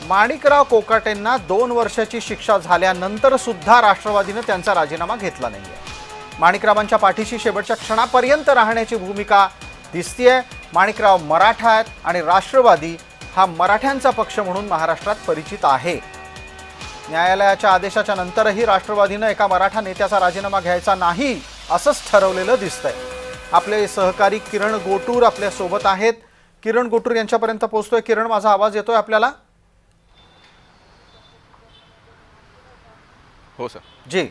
माणिकराव कोकाटेंना 2 वर्षाची शिक्षा झाल्यानंतर सुद्धा राष्ट्रवादीने त्यांचा राजीनामा घेतला नाहीये। माणिकरावांच्या पाठीशी शेवटच्या क्षणापर्यंत राहण्याची भूमिका दिसतेय। माणिकराव मराठा आहेत आणि राष्ट्रवादी हा मराठ्यांचा पक्ष म्हणून महाराष्ट्रात परिचित आहे। न्यायालयाच्या आदेशाच्या नंतरही राष्ट्रवादीने एका मराठा नेत्याचा राजीनामा घ्यायचा नाही असंच ठरवलेलं दिसतंय। आपले सहकारी किरण गोटूर आपल्या सोबत आहेत। किरण गोटूर यांच्यापर्यंत पोहोचतोय। किरण, माझा आवाज येतोय आपल्याला? हो सर जी।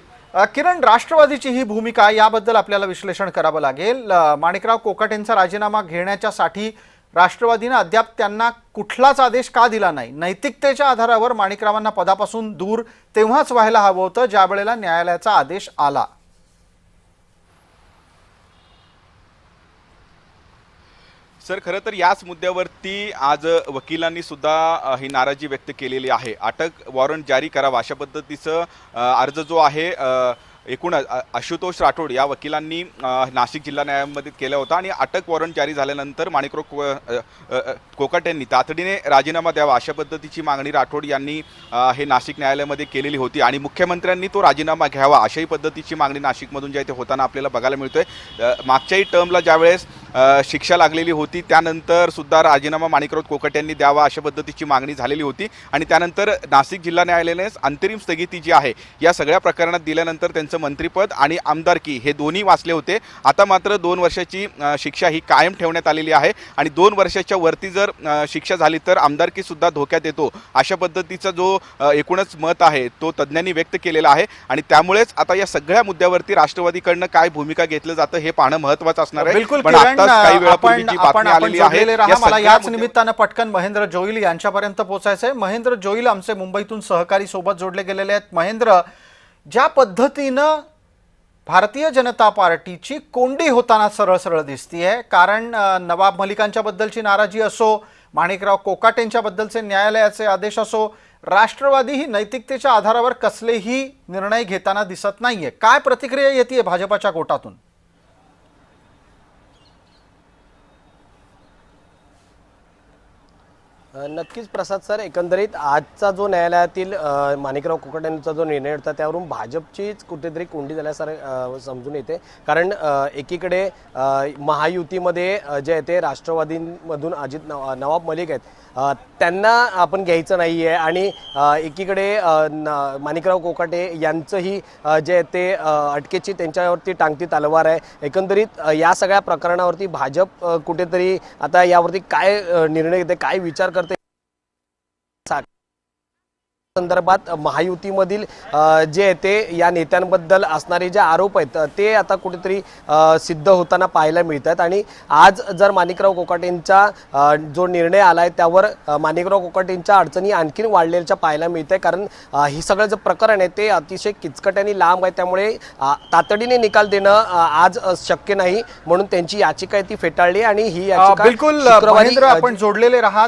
किरण, राष्ट्रवादीची ही भूमिका याबद्दल आपल्याला विश्लेषण करावं लागेल। माणिकराव कोकाटेंचा राजीनामा घेण्याच्यासाठी राष्ट्रवादीने अद्याप त्यांना कुठलाच आदेश का दिला नाही? नैतिकतेच्या आधारावर माणिकरावांना पदापासून दूर तेव्हाच व्हायला हवं होतं ज्या वेळेला न्यायालयाचा आदेश आला। सर, खरं तर याच मुद्द्यावरती आज वकिलांनी सुद्धा ही नाराजी व्यक्त केलेली आहे। अटक वॉरंट जारी करावा अशा पद्धतीचं अर्ज जो आहे एकूण आशुतोष राठोड या वकिलांनी नाशिक जिल्हा न्यायालयामध्ये केला होता आणि अटक वॉरंट जारी झाल्यानंतर माणिकराव कोकाटेंनी तातडीने राजीनामा द्यावा अशा पद्धतीची मागणी राठोड यांनी हे नाशिक न्यायालयामध्ये केलेली होती आणि मुख्यमंत्र्यांनी तो राजीनामा घ्यावा अशाही पद्धतीची मागणी नाशिकमधून जी आहे ते होताना आपल्याला बघायला मिळतोय। मागच्याही टर्मला ज्यावेळेस शिक्षा लागलेली होती त्यानंतर सुद्धा राजीनामा माणिकराव कोकाटेंनी द्यावा अशा पद्धतीची मागणी झालेली होती आणि त्यानंतर नाशिक जिल्हा न्यायालयाने अंतरिम स्थगिती जी आहे या सगळ्या प्रकरणात दिल्यानंतर त्यांचं मंत्रिपद आणि आमदारकी हे दोन्ही वाचले होते। आता मात्र 2 वर्षाची शिक्षा ही कायम ठेवण्यात आलेली आहे आणि 2 वर्षाच्या वरती जर शिक्षा झाली तर आमदारकी सुद्धा धोक्यात येतो अशा पद्धतीचा जो एकूणच मत आहे तो तज्ञांनी व्यक्त केलेला आहे आणि त्यामुळेच आता या सगळ्या मुद्द्यावरती राष्ट्रवादीकडनं काय भूमिका घेतलं जातं हे पाहणं महत्त्वाचं असणार आहे। पण आताच काही वेळापूर्वी जी बातमी आलेली आहे मला याच निमित्तानं पटकन महेंद्र जोईल यांच्यापर्यंत पोहोचायचंय। महेंद्र जोईल आमचे मुंबईतून सहकारी सोबत जोडले गेलेले आहेत। महेंद्र, ज्या पद्धतीनं भारतीय जनता पार्टीची कोंडी होताना सरळ सरळ दिसतीये, कारण नवाब मलिकांच्या बद्दलची नाराजी असो, माणिकराव कोकाटेंच्या बद्दलचे न्यायालयाचे आदेश असो, राष्ट्रवादी ही नैतिकतेच्या आधारावर कसलेही निर्णय घेताना दिसत नाहीये। काय प्रतिक्रिया येते भाजपाच्या गोटातून? नक्कीच प्रसाद सर, एकंदरीत आजचा जो न्यायालयातील माणिकराव कोकाटेंचा जो निर्णय होता त्यावरून भाजपचीच कुठेतरी कोंडी झाल्यासारखं समजून येते। कारण एकीकडे महायुतीमध्ये जे आहे ते राष्ट्रवादीमधून नवाब मलिक आहेत त्यांना आपण घ्यायचं नाही आहे आणि एकीकडे माणिकराव कोकाटे यांचंही जे आहे ते अटकेची त्यांच्यावरती टांगती तलवार आहे। एकंदरीत या सगळ्या प्रकरणावरती भाजप कुठेतरी आता यावरती काय निर्णय घेते, काय विचार करते संदर्भात महायुतीमधील जे आहे ते या नेत्यांबद्दल असणारे जे आरोप आहेत ते आता कुठेतरी सिद्ध होताना पाहायला मिळतात आणि आज जर माणिकराव कोकाटेंचा जो निर्णय आलाय त्यावर माणिकराव कोकाटेंच्या अडचणी आणखीन वाढलेल्या पाहायला मिळते। कारण ही सगळं जे प्रकरण आहे ते अतिशय किचकट आणि लांब आहे, त्यामुळे तातडीने निकाल देणं आज शक्य नाही म्हणून त्यांची याचिका ती फेटाळली आणि ही याचिका बिलकुल महेंद्र आपण जोडलेले राहा।